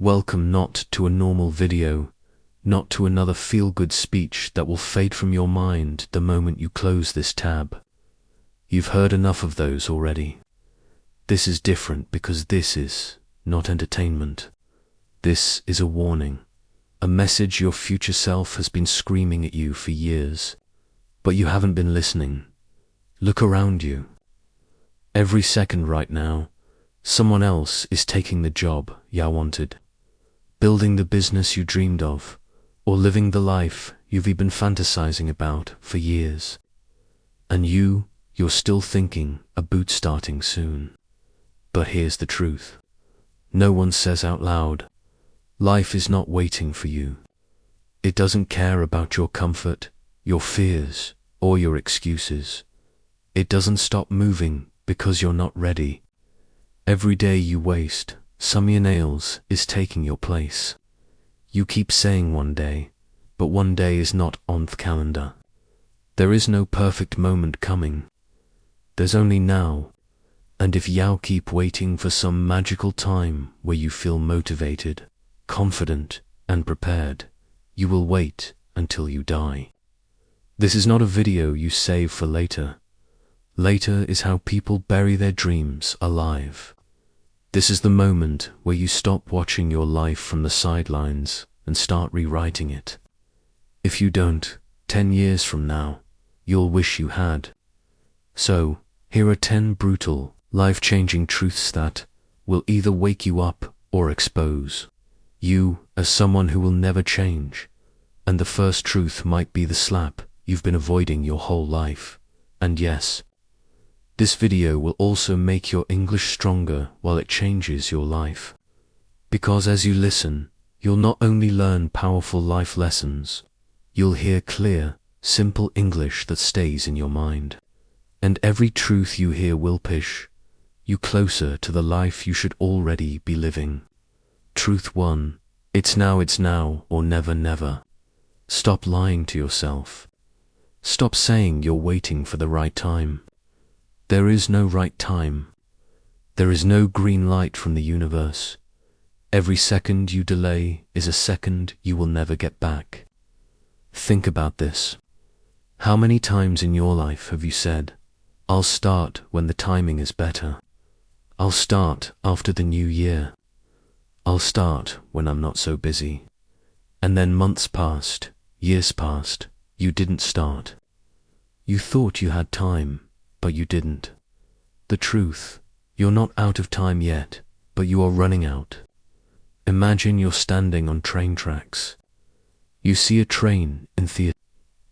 Welcome not to a normal video, not to another feel-good speech that will fade from your mind the moment you close this tab. You've heard enough of those already. This is different because this is not entertainment. This is a warning, a message your future self has been screaming at you for years, but you haven't been listening. Look around you. Every second right now, someone else is taking the job you wanted, building the business you dreamed of, or living the life you've been fantasizing about for years. And you're still thinking about starting soon. But here's the truth. No one says out loud, life is not waiting for you. It doesn't care about your comfort, your fears, or your excuses. It doesn't stop moving because you're not ready. Every day you waste, some your nails is taking your place. You keep saying one day, but one day is not on the calendar. There is no perfect moment coming. There's only now. And if you keep waiting for some magical time where you feel motivated, confident, and prepared, you will wait until you die. This is not a video you save for later. Later is how people bury their dreams alive. This is the moment where you stop watching your life from the sidelines and start rewriting it. If you don't, 10 years from now, you'll wish you had. So, here are 10 brutal, life-changing truths that will either wake you up or expose you as someone who will never change. And the first truth might be the slap you've been avoiding your whole life. And yes, this video will also make your English stronger while it changes your life. Because as you listen, you'll not only learn powerful life lessons, you'll hear clear, simple English that stays in your mind. And every truth you hear will push you closer to the life you should already be living. Truth 1. It's now, or never, never. Stop lying to yourself. Stop saying you're waiting for the right time. There is no right time. There is no green light from the universe. Every second you delay is a second you will never get back. Think about this. How many times in your life have you said, I'll start when the timing is better. I'll start after the new year. I'll start when I'm not so busy. And then months passed, years passed, you didn't start. You thought you had time, but you didn't. The truth, you're not out of time yet, but you are running out. Imagine you're standing on train tracks. You see a train in theater.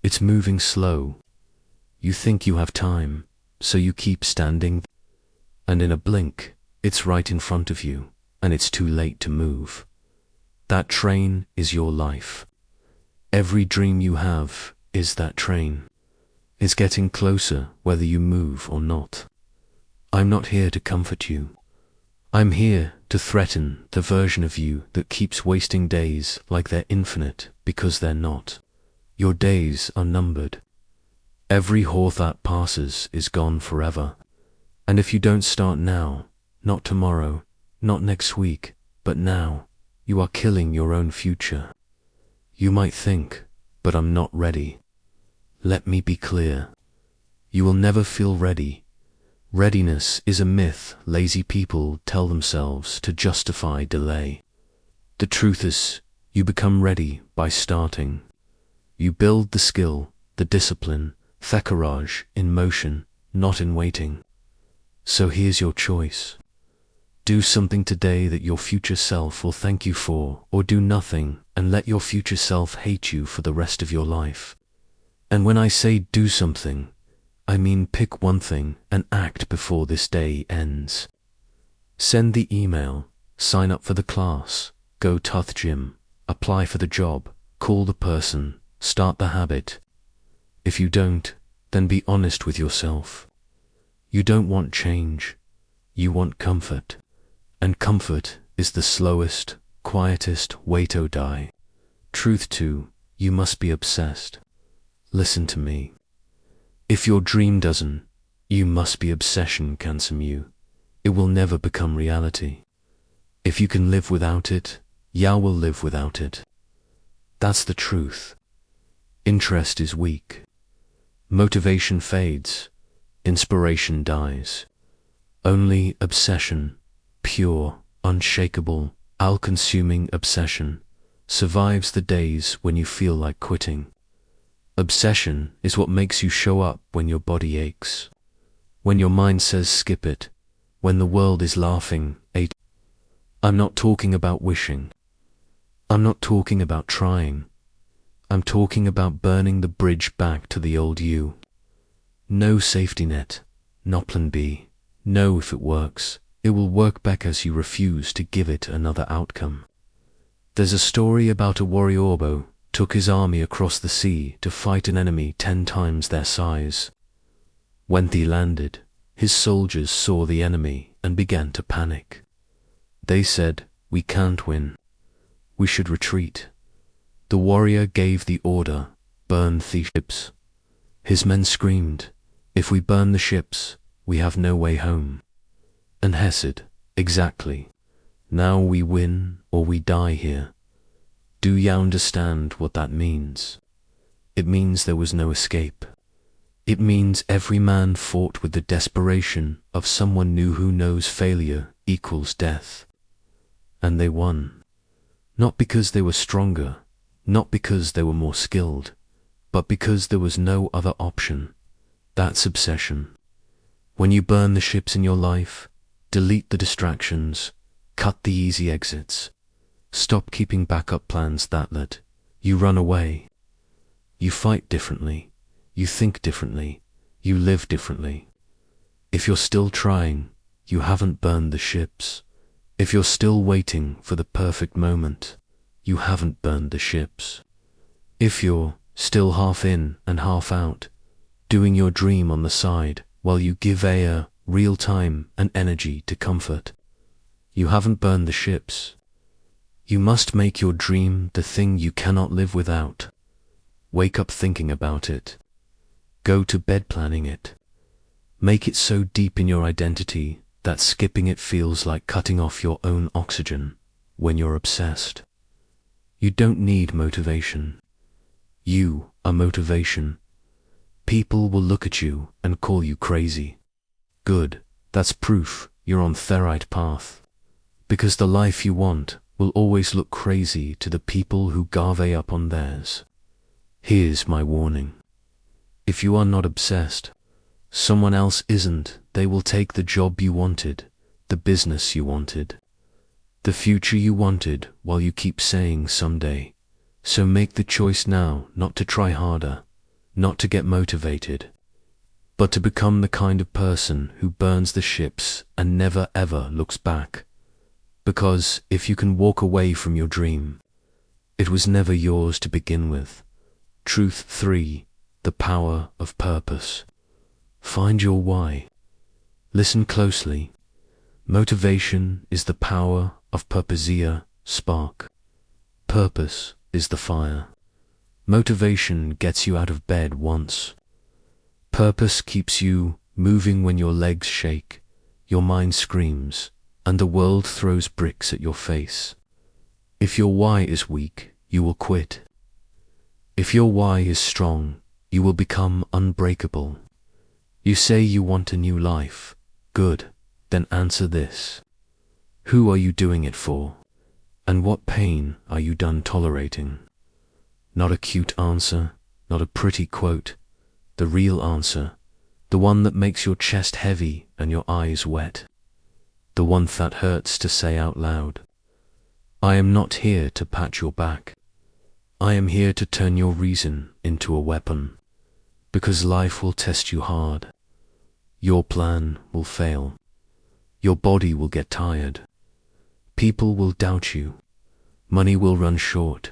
It's moving slow. You think you have time, so you keep standing. And in a blink, it's right in front of you, and it's too late to move. That train is your life. Every dream you have is that train. It's getting closer whether you move or not. I'm not here to comfort you. I'm here to threaten the version of you that keeps wasting days like they're infinite because they're not. Your days are numbered. Every hour that passes is gone forever. And if you don't start now, not tomorrow, not next week, but now, you are killing your own future. You might think, but I'm not ready. Let me be clear. You will never feel ready. Readiness is a myth lazy people tell themselves to justify delay. The truth is, you become ready by starting. You build the skill, the discipline, the courage in motion, not in waiting. So here's your choice. Do something today that your future self will thank you for, or do nothing and let your future self hate you for the rest of your life. And when I say do something, I mean pick one thing and act before this day ends. Send the email, sign up for the class, go to the gym, apply for the job, call the person, start the habit. If you don't, then be honest with yourself. You don't want change, you want comfort. And comfort is the slowest, quietest way to die. Truth 2, you must be obsessed. Listen to me. If your dream doesn't, you must be obsession consume you. It will never become reality. If you can live without it, Yao will live without it. That's the truth. Interest is weak. Motivation fades. Inspiration dies. Only obsession, pure, unshakable, all-consuming obsession, survives the days when you feel like quitting. Obsession is what makes you show up when your body aches, when your mind says skip it, when the world is laughing. I'm not talking about wishing. I'm not talking about trying. I'm talking about burning the bridge back to the old you. No safety net, no plan B. No, if it works, it will work back as you refuse to give it another outcome. There's a story about a warrior took his army across the sea to fight an enemy 10 times their size. When he landed, his soldiers saw the enemy and began to panic. They said, "We can't win. We should retreat." The warrior gave the order, "Burn the ships." His men screamed, "If we burn the ships, we have no way home." And he said, "Exactly. Now we win or we die here." Do you understand what that means? It means there was no escape. It means every man fought with the desperation of someone new who knows failure equals death. And they won. Not because they were stronger, not because they were more skilled, but because there was no other option. That's obsession. When you burn the ships in your life, delete the distractions, cut the easy exits, stop keeping backup plans that let you run away. You fight differently, you think differently, you live differently. If you're still trying, you haven't burned the ships. If you're still waiting for the perfect moment, you haven't burned the ships. If you're still half in and half out, doing your dream on the side while you give real time and energy to comfort, you haven't burned the ships. You must make your dream the thing you cannot live without. Wake up thinking about it. Go to bed planning it. Make it so deep in your identity that skipping it feels like cutting off your own oxygen when you're obsessed. You don't need motivation. You are motivation. People will look at you and call you crazy. Good, that's proof you're on the right path. Because the life you want will always look crazy to the people who gave up on theirs. Here's my warning. If you are not obsessed, someone else isn't. They will take the job you wanted, the business you wanted, the future you wanted while you keep saying someday. So make the choice now not to try harder, not to get motivated, but to become the kind of person who burns the ships and never ever looks back. Because if you can walk away from your dream, it was never yours to begin with. Truth 3. The power of purpose. Find your why. Listen closely. Motivation is the power of purposia, spark. Purpose is the fire. Motivation gets you out of bed once. Purpose keeps you moving when your legs shake, your mind screams, and the world throws bricks at your face. If your why is weak, you will quit. If your why is strong, you will become unbreakable. You say you want a new life. Good, then answer this. Who are you doing it for? And what pain are you done tolerating? Not a cute answer, not a pretty quote. The real answer, the one that makes your chest heavy and your eyes wet. The one that hurts to say out loud. I am not here to pat your back. I am here to turn your reason into a weapon. Because life will test you hard. Your plan will fail. Your body will get tired. People will doubt you. Money will run short.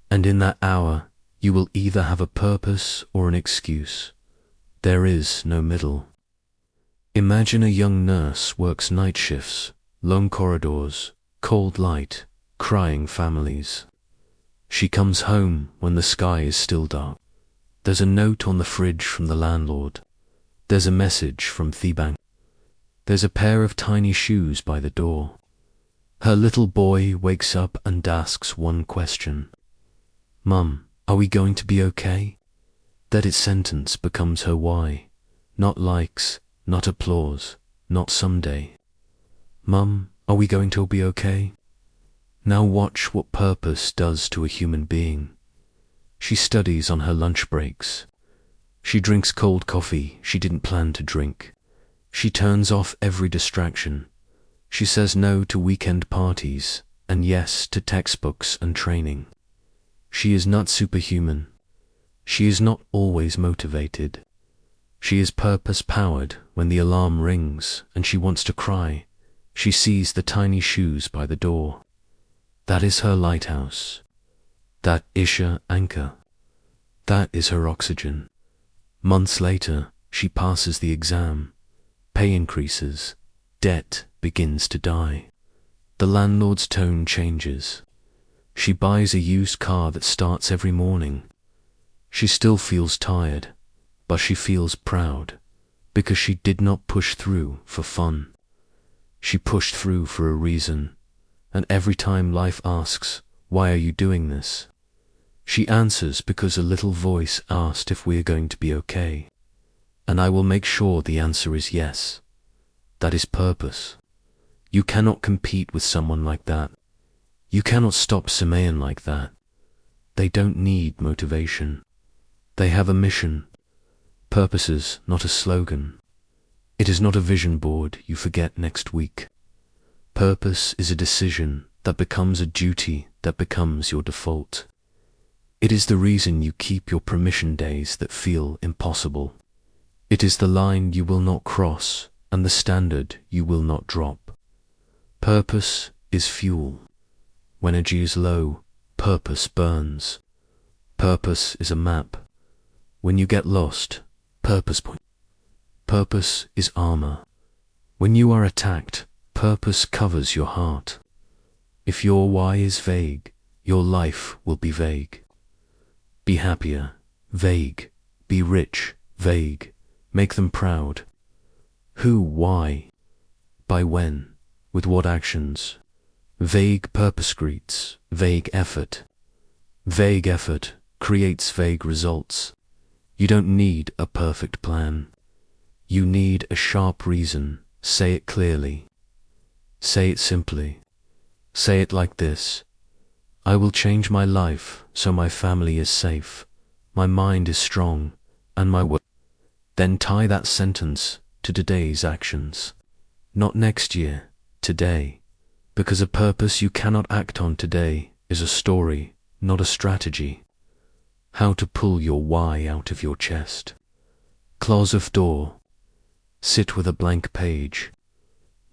And in that hour, you will either have a purpose or an excuse. There is no middle. Imagine a young nurse works night shifts, long corridors, cold light, crying families. She comes home when the sky is still dark. There's a note on the fridge from the landlord. There's a message from the bank. There's a pair of tiny shoes by the door. Her little boy wakes up and asks one question. Mum, are we going to be okay? That its sentence becomes her why. Not likes, not applause, not someday. Mum, are we going to be okay? Now watch what purpose does to a human being. She studies on her lunch breaks. She drinks cold coffee she didn't plan to drink. She turns off every distraction. She says no to weekend parties and yes to textbooks and training. She is not superhuman. She is not always motivated. She is purpose-powered when the alarm rings and she wants to cry. She sees the tiny shoes by the door. That is her lighthouse. That is her anchor. That is her oxygen. Months later, she passes the exam. Pay increases. Debt begins to die. The landlord's tone changes. She buys a used car that starts every morning. She still feels tired, but she feels proud because she did not push through for fun. She pushed through for a reason, and every time life asks, "Why are you doing this?" she answers, "Because a little voice asked if we're going to be okay. And I will make sure the answer is yes." That is purpose. You cannot compete with someone like that. You cannot stop Simeon like that. They don't need motivation. They have a mission. Purpose is not a slogan. It is not a vision board you forget next week. Purpose is a decision that becomes a duty that becomes your default. It is the reason you keep your permission days that feel impossible. It is the line you will not cross and the standard you will not drop. Purpose is fuel. When energy is low, purpose burns. Purpose is a map. When you get lost, purpose point. Purpose is armor. When you are attacked, purpose covers your heart. If your why is vague, your life will be vague. Be happier, vague. Be rich, vague. Make them proud. Who, why? By when? With what actions? Vague purpose creates vague effort. Vague effort creates vague results. You don't need a perfect plan. You need a sharp reason. Say it clearly. Say it simply. Say it like this: I will change my life so my family is safe, my mind is strong, and my work. Then tie that sentence to today's actions. Not next year, today. Because a purpose you cannot act on today is a story, not a strategy. How to pull your why out of your chest. Close of door. Sit with a blank page.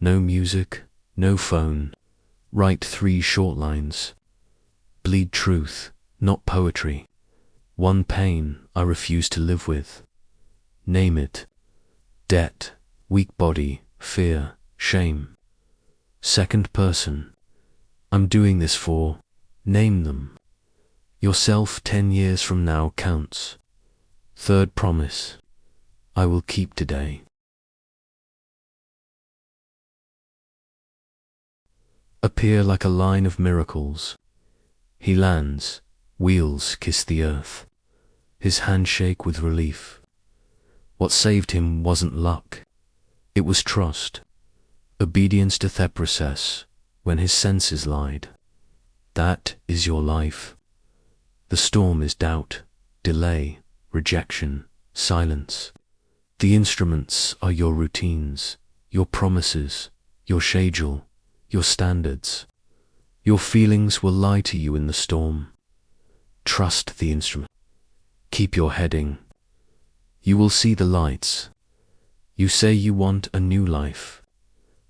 No music, no phone. Write 3 short lines. Bleed truth, not poetry. One pain I refuse to live with. Name it. Debt, weak body, fear, shame. Second person. I'm doing this for. Name them. Yourself 10 years from now counts. Third promise. I will keep today. Appear like a line of miracles. He lands, wheels kiss the earth. His hands shake with relief. What saved him wasn't luck. It was trust. Obedience to the process when his senses lied. That is your life. The storm is doubt, delay, rejection, silence. The instruments are your routines, your promises, your schedule, your standards. Your feelings will lie to you in the storm. Trust the instrument. Keep your heading. You will see the lights. You say you want a new life.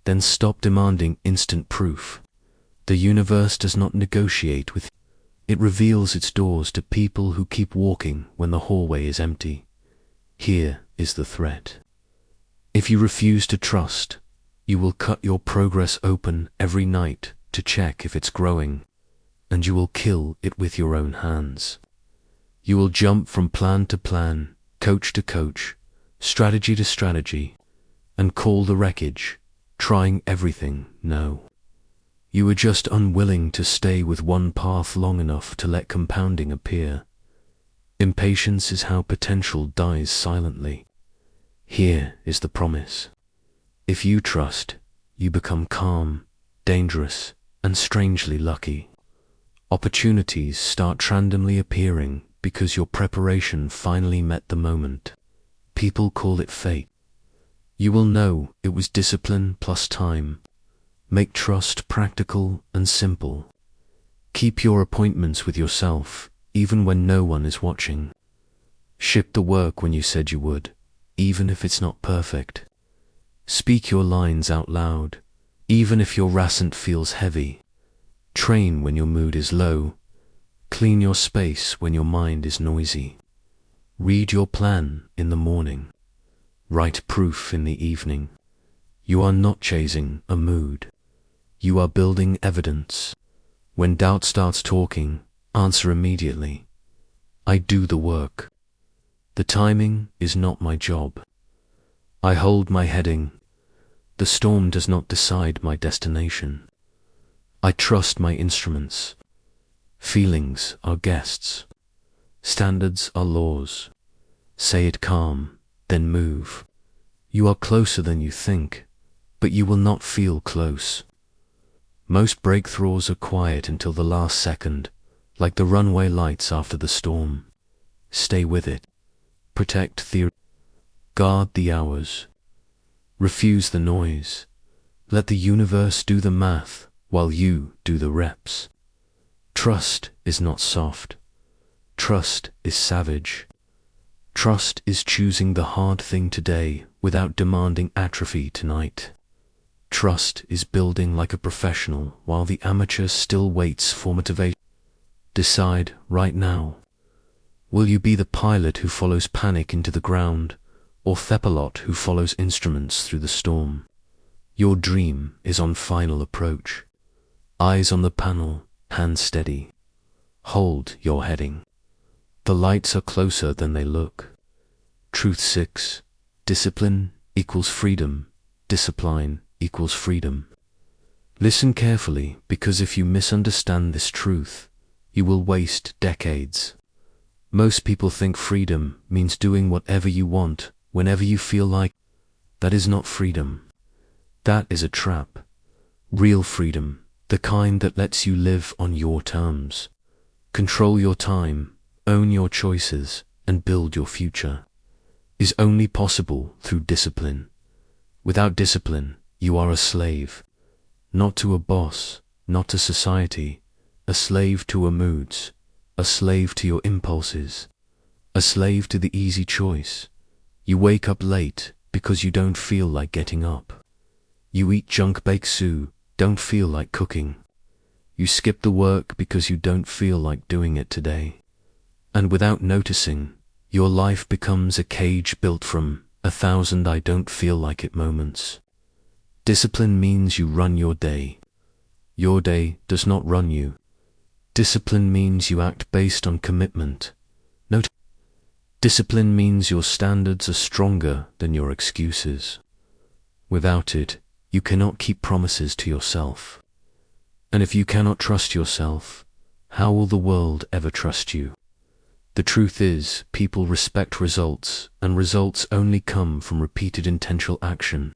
Then stop demanding instant proof. The universe does not negotiate with you. It reveals its doors to people who keep walking when the hallway is empty. Here is the threat. If you refuse to trust, you will cut your progress open every night to check if it's growing, and you will kill it with your own hands. You will jump from plan to plan, coach to coach, strategy to strategy, and call the wreckage, trying everything no. You are just unwilling to stay with one path long enough to let compounding appear. Impatience is how potential dies silently. Here is the promise. If you trust, you become calm, dangerous, and strangely lucky. Opportunities start randomly appearing because your preparation finally met the moment. People call it fate. You will know it was discipline plus time. Make trust practical and simple. Keep your appointments with yourself, even when no one is watching. Ship the work when you said you would, even if it's not perfect. Speak your lines out loud, even if your rasant feels heavy. Train when your mood is low. Clean your space when your mind is noisy. Read your plan in the morning. Write proof in the evening. You are not chasing a mood. You are building evidence. When doubt starts talking, answer immediately. I do the work. The timing is not my job. I hold my heading. The storm does not decide my destination. I trust my instruments. Feelings are guests. Standards are laws. Say it calm, then move. You are closer than you think, but you will not feel close. Most breakthroughs are quiet until the last second, like the runway lights after the storm. Stay with it. Protect the... Guard the hours. Refuse the noise. Let the universe do the math while you do the reps. Trust is not soft. Trust is savage. Trust is choosing the hard thing today without demanding atrophy tonight. Trust is building like a professional while the amateur still waits for motivation. Decide right now. Will you be the pilot who follows panic into the ground, or Thepalot who follows instruments through the storm? Your dream is on final approach. Eyes on the panel, hands steady. Hold your heading. The lights are closer than they look. Truth 6. Discipline equals freedom. Discipline equals freedom. Listen carefully, because if you misunderstand this truth, you will waste decades. Most people think freedom means doing whatever you want, whenever you feel like. That is not freedom. That is a trap. Real freedom, the kind that lets you live on your terms. Control your time, own your choices, and build your future, is only possible through discipline. Without discipline, you are a slave. Not to a boss, not to society, a slave to your moods, a slave to your impulses, a slave to the easy choice. You wake up late because you don't feel like getting up. You eat junk baked, don't feel like cooking. You skip the work because you don't feel like doing it today. And without noticing, your life becomes a cage built from 1,000 I don't feel like it moments. Discipline means you run your day. Your day does not run you. Discipline means you act based on commitment. Discipline means your standards are stronger than your excuses. Without it, you cannot keep promises to yourself. And if you cannot trust yourself, how will the world ever trust you? The truth is, people respect results, and results only come from repeated intentional action.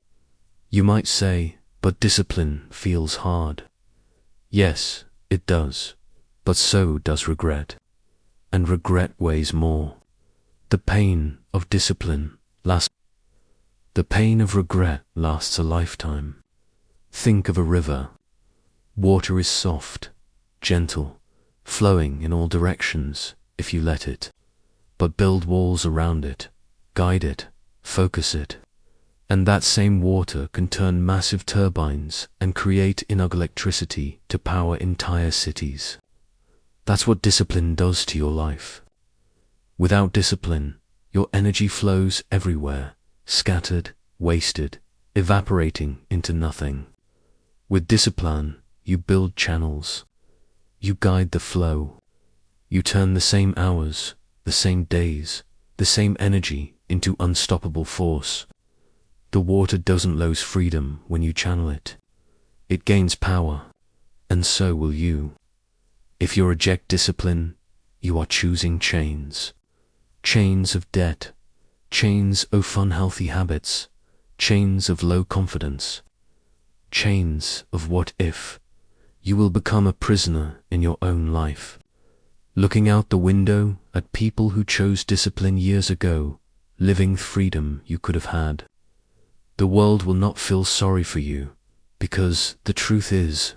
You might say, but discipline feels hard. Yes, it does, but so does regret. And regret weighs more. The pain of discipline lasts. The pain of regret lasts a lifetime. Think of a river. Water is soft, gentle, flowing in all directions if you let it. But build walls around it, guide it, focus it. And that same water can turn massive turbines and create enough electricity to power entire cities. That's what discipline does to your life. Without discipline, your energy flows everywhere, scattered, wasted, evaporating into nothing. With discipline, you build channels. You guide the flow. You turn the same hours, the same days, the same energy into unstoppable force. The water doesn't lose freedom when you channel it. It gains power. and so will you. If you reject discipline, you are choosing chains. Chains of debt, chains of unhealthy habits, chains of low confidence, chains of what if. You will become a prisoner in your own life, looking out the window at people who chose discipline years ago, living freedom you could have had. The world will not feel sorry for you, because the truth is,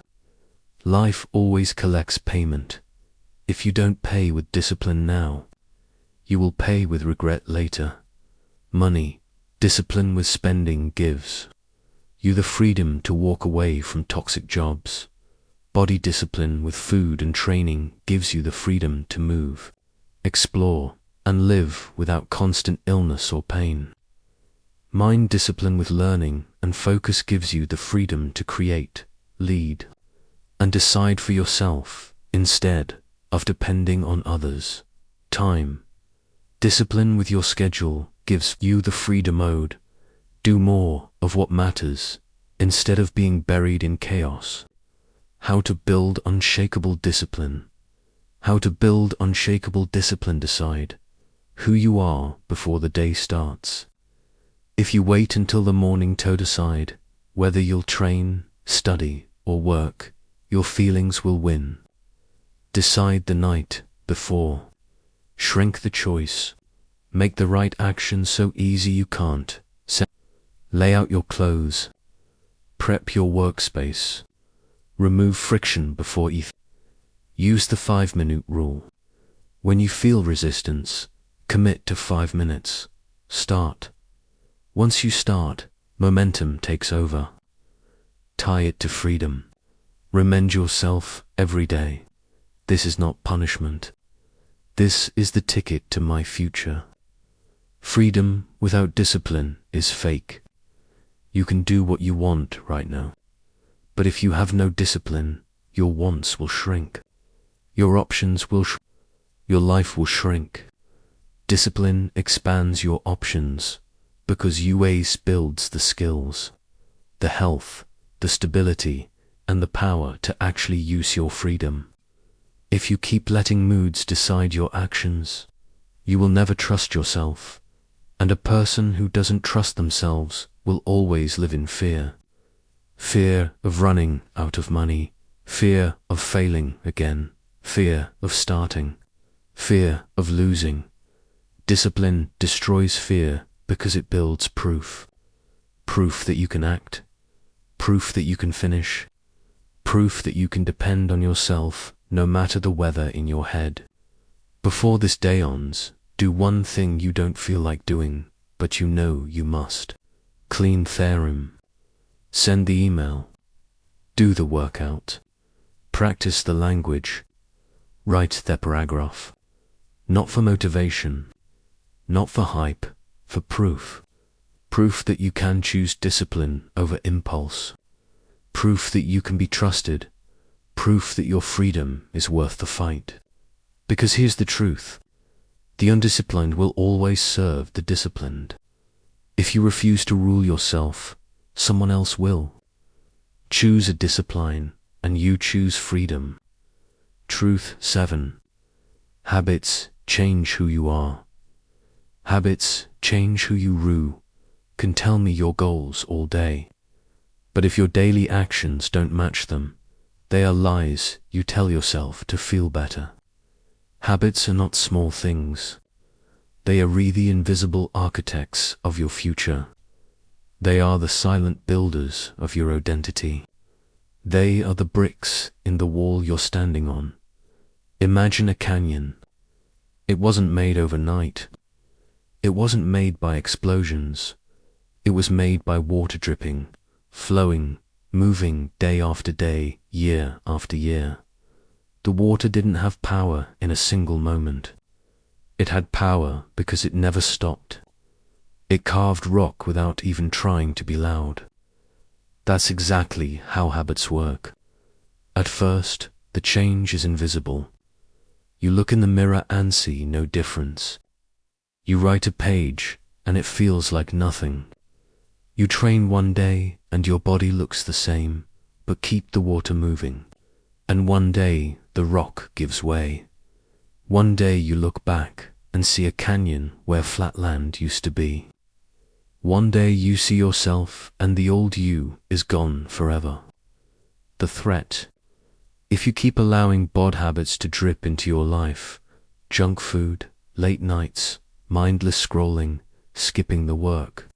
life always collects payment. If you don't pay with discipline now, you will pay with regret later. Money, discipline with spending gives you the freedom to walk away from toxic jobs. Body discipline with food and training gives you the freedom to move, explore, and live without constant illness or pain. Mind discipline with learning and focus gives you the freedom to create, lead, and decide for yourself instead of depending on others. Time, discipline with your schedule gives you the freedom mode. Do more of what matters instead of being buried in chaos. How to build unshakable discipline. How to build unshakable discipline. Decide who you are before the day starts. If you wait until the morning to decide whether you'll train, study, or work, your feelings will win. Decide the night before. Shrink the choice. Make the right action so easy you can't. Lay out your clothes. Prep your workspace. Remove friction before you. Use the 5-minute rule. When you feel resistance, commit to 5 minutes. Start. Once you start, momentum takes over. Tie it to freedom. Remind yourself every day. This is not punishment. This is the ticket to my future. Freedom without discipline is fake. You can do what you want right now. But if you have no discipline, your wants will shrink. Your options will shrink. Your life will shrink. Discipline expands your options because UAS builds the skills, the health, the stability, and the power to actually use your freedom. If you keep letting moods decide your actions, you will never trust yourself, and a person who doesn't trust themselves will always live in fear. Fear of running out of money, fear of failing again, fear of starting, fear of losing. Discipline destroys fear because it builds proof. Proof that you can act, proof that you can finish, proof that you can depend on yourself no matter the weather in your head. Before this day ends, do one thing you don't feel like doing, but you know you must. Clean the room. Send the email. Do the workout. Practice the language. Write the paragraph. Not for motivation, not for hype, for proof. Proof that you can choose discipline over impulse. Proof that you can be trusted. Proof that your freedom is worth the fight. Because here's the truth. The undisciplined will always serve the disciplined. If you refuse to rule yourself, someone else will. Choose a discipline, and you choose freedom. Truth 7. Habits change who you are. Habits change who you rue. Can tell me your goals all day, but if your daily actions don't match them, they are lies you tell yourself to feel better. Habits are not small things. They are the invisible architects of your future. They are the silent builders of your identity. They are the bricks in the wall you're standing on. Imagine a canyon. It wasn't made overnight. It wasn't made by explosions. It was made by water dripping, flowing, moving day after day, year after year. The water didn't have power in a single moment. It had power because it never stopped. It carved rock without even trying to be loud. That's exactly how habits work. At first, the change is invisible. You look in the mirror and see no difference. You write a page and it feels like nothing. You train one day and your body looks the same, but keep the water moving. And one day the rock gives way. One day you look back and see a canyon where flat land used to be. One day you see yourself and the old you is gone forever. The threat: if you keep allowing bad habits to drip into your life, junk food, late nights, mindless scrolling, skipping the work,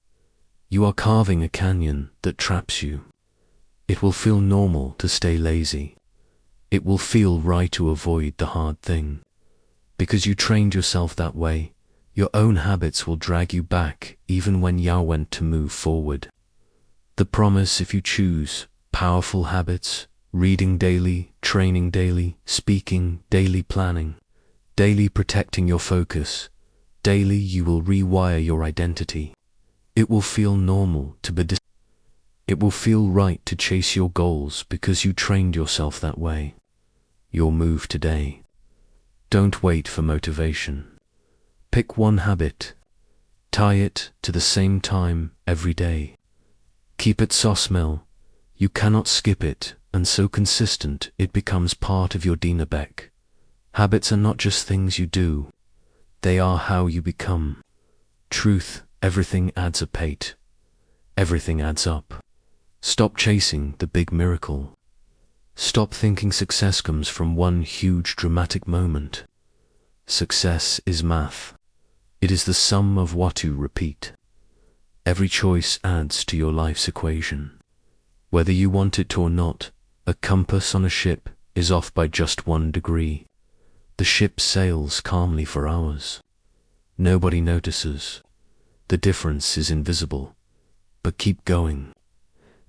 you are carving a canyon that traps you. It will feel normal to stay lazy. It will feel right to avoid the hard thing. Because you trained yourself that way, your own habits will drag you back even when you want to move forward. The promise: if you choose powerful habits, reading daily, training daily, speaking, daily planning, daily protecting your focus, daily you will rewire your identity. It will feel normal to be It will feel right to chase your goals because you trained yourself that way. Your move today. Don't wait for motivation. Pick one habit. Tie it to the same time every day. Keep it so small you cannot skip it, and so consistent it becomes part of your DNA. Habits are not just things you do. They are how you become. Truth: everything adds up. Everything adds up. Stop chasing the big miracle. Stop thinking success comes from one huge dramatic moment. Success is math. It is the sum of what you repeat. Every choice adds to your life's equation. Whether you want it to or not, a compass on a ship is off by just 1 degree. The ship sails calmly for hours. Nobody notices. The difference is invisible. But keep going.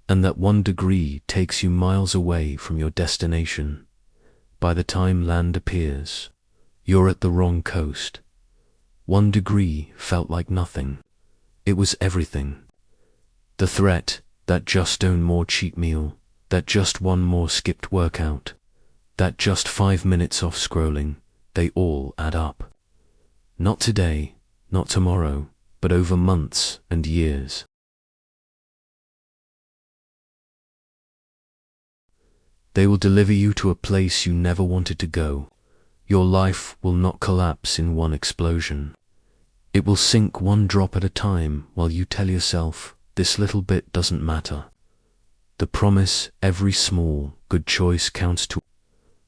And that 1 degree takes you miles away from your destination. By the time land appears, you're at the wrong coast. 1 degree felt like nothing. It was everything. The threat: that just one more cheat meal, that just one more skipped workout, that just 5 minutes off scrolling, they all add up. Not today, not tomorrow, but over months and years. They will deliver you to a place you never wanted to go. Your life will not collapse in one explosion. It will sink 1 drop at a time while you tell yourself, this little bit doesn't matter. The promise: every small, good choice counts to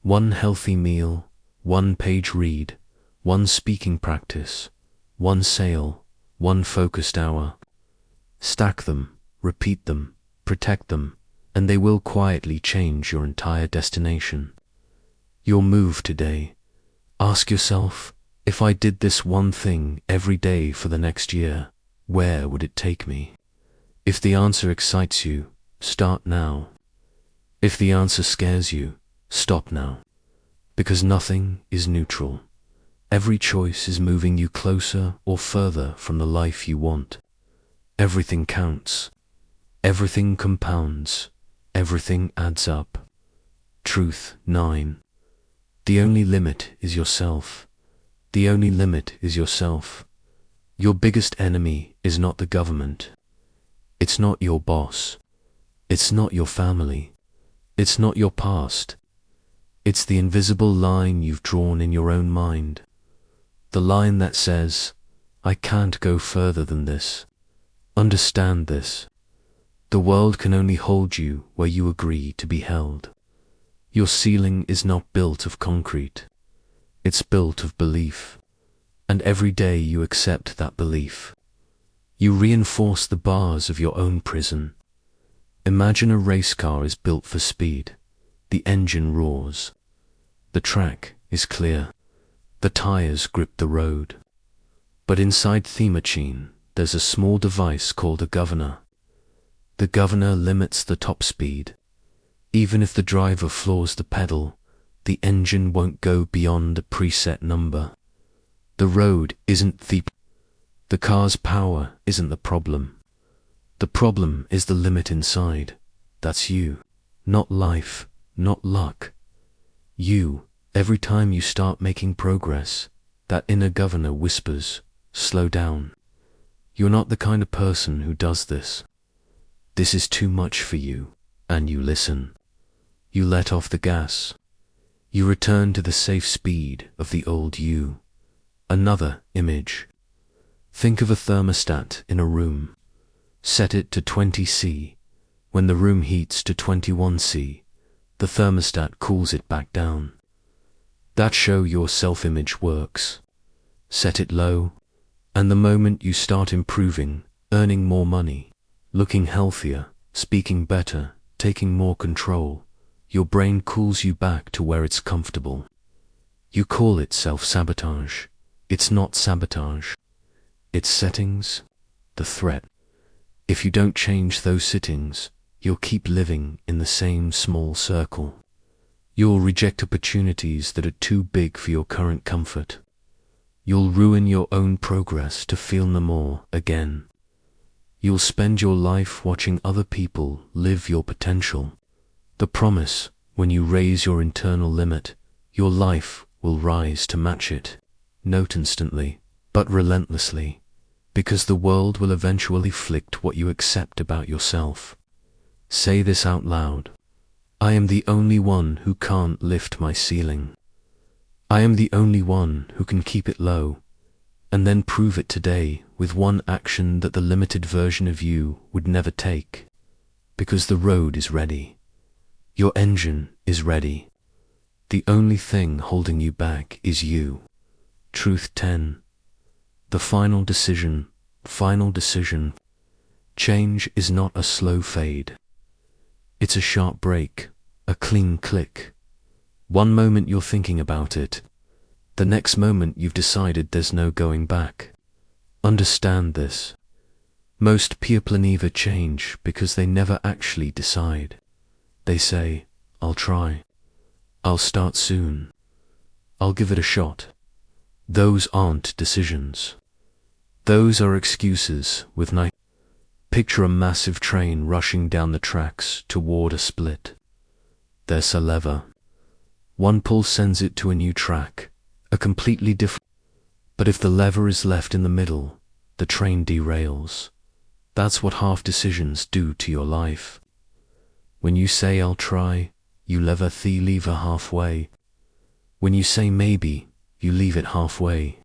1 healthy meal, 1 page read, 1 speaking practice, 1 sale, 1 focused hour. Stack them, repeat them, protect them, and they will quietly change your entire destination. Your move today. Ask yourself, if I did this one thing every day for the next year, where would it take me? If the answer excites you, start now. If the answer scares you, stop now. Because nothing is neutral. Every choice is moving you closer or further from the life you want. Everything counts. Everything compounds. Everything adds up. Truth 9. The only limit is yourself. The only limit is yourself. Your biggest enemy is not the government. It's not your boss. It's not your family. It's not your past. It's the invisible line you've drawn in your own mind. The line that says, I can't go further than this. Understand this. The world can only hold you where you agree to be held. Your ceiling is not built of concrete. It's built of belief. And every day you accept that belief, you reinforce the bars of your own prison. Imagine a race car is built for speed. The engine roars. The track is clear. The tires grip the road. But inside the machine, there's a small device called a governor. The governor limits the top speed. Even if the driver floors the pedal, the engine won't go beyond a preset number. The road isn't the car's power isn't the problem. The problem is the limit inside. That's you. Not life, not luck. You, every time you start making progress, that inner governor whispers, slow down. You're not the kind of person who does this. This is too much for you, and you listen. You let off the gas. You return to the safe speed of the old you. Another image. Think of a thermostat in a room. Set it to 20°C. When the room heats to 21°C, the thermostat cools it back down. That's how your self-image works. Set it low, and the moment you start improving, earning more money, looking healthier, speaking better, taking more control, your brain cools you back to where it's comfortable. You call it self-sabotage. It's not sabotage. It's settings, the threat. If you don't change those settings, you'll keep living in the same small circle. You'll reject opportunities that are too big for your current comfort. You'll ruin your own progress to feel no more again. You'll spend your life watching other people live your potential. The promise, when you raise your internal limit, your life will rise to match it. Not instantly, but relentlessly, because the world will eventually reflect what you accept about yourself. Say this out loud. I am the only one who can't lift my ceiling. I am the only one who can keep it low, and then prove it today with one action that the limited version of you would never take. Because the road is ready. Your engine is ready. The only thing holding you back is you. Truth 10. The final decision. Final decision. Change is not a slow fade. It's a sharp break, a clean click. One moment you're thinking about it, the next moment you've decided there's no going back. Understand this. Most people never change because they never actually decide. They say, I'll try. I'll start soon. I'll give it a shot. Those aren't decisions. Those are excuses with night. Picture a massive train rushing down the tracks toward a split. There's a lever. One pull sends it to a new track, a completely different. But if the lever is left in the middle, the train derails. That's what half decisions do to your life. When you say I'll try, you leave the lever halfway. When you say maybe, you leave it halfway.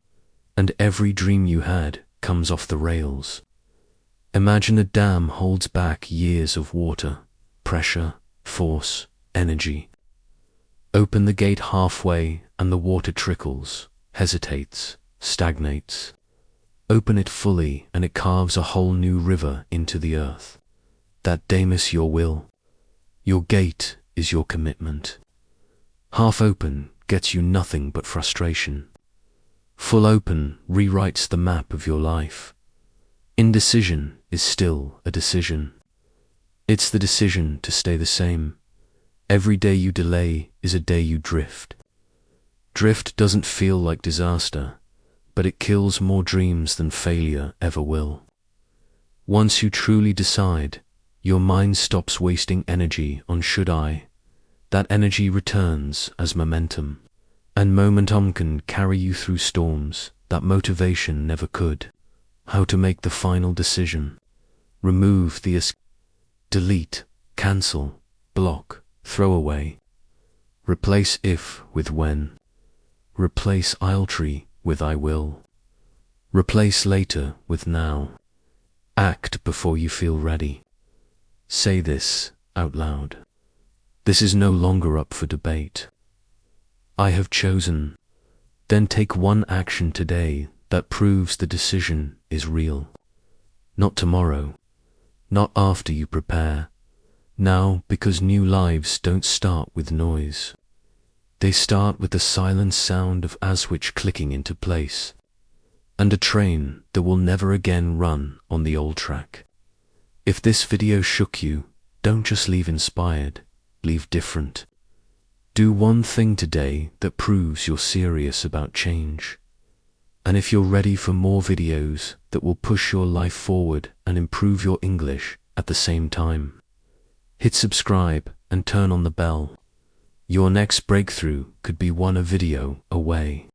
And every dream you had comes off the rails. Imagine a dam holds back years of water, pressure, force, energy. Open the gate halfway and the water trickles, hesitates, stagnates. Open it fully and it carves a whole new river into the earth. That dam is your will. Your gate is your commitment. Half open gets you nothing but frustration. Full open rewrites the map of your life. Indecision is still a decision. It's the decision to stay the same. Every day you delay is a day you drift. Drift doesn't feel like disaster, but it kills more dreams than failure ever will. Once you truly decide, your mind stops wasting energy on should I. That energy returns as momentum, and momentum can carry you through storms that motivation never could. How to make the final decision. Remove the delete, cancel, block, throw away. Replace if with when. Replace I'll try with I will. Replace later with now. Act before you feel ready. Say this out loud. This is no longer up for debate. I have chosen. Then take one action today that proves the decision is real. Not tomorrow, not after you prepare. Now, because new lives don't start with noise. They start with the silent sound of a switch clicking into place. And a train that will never again run on the old track. If this video shook you, don't just leave inspired, leave different. Do one thing today that proves you're serious about change. And if you're ready for more videos that will push your life forward and improve your English at the same time, hit subscribe and turn on the bell. Your next breakthrough could be one video away.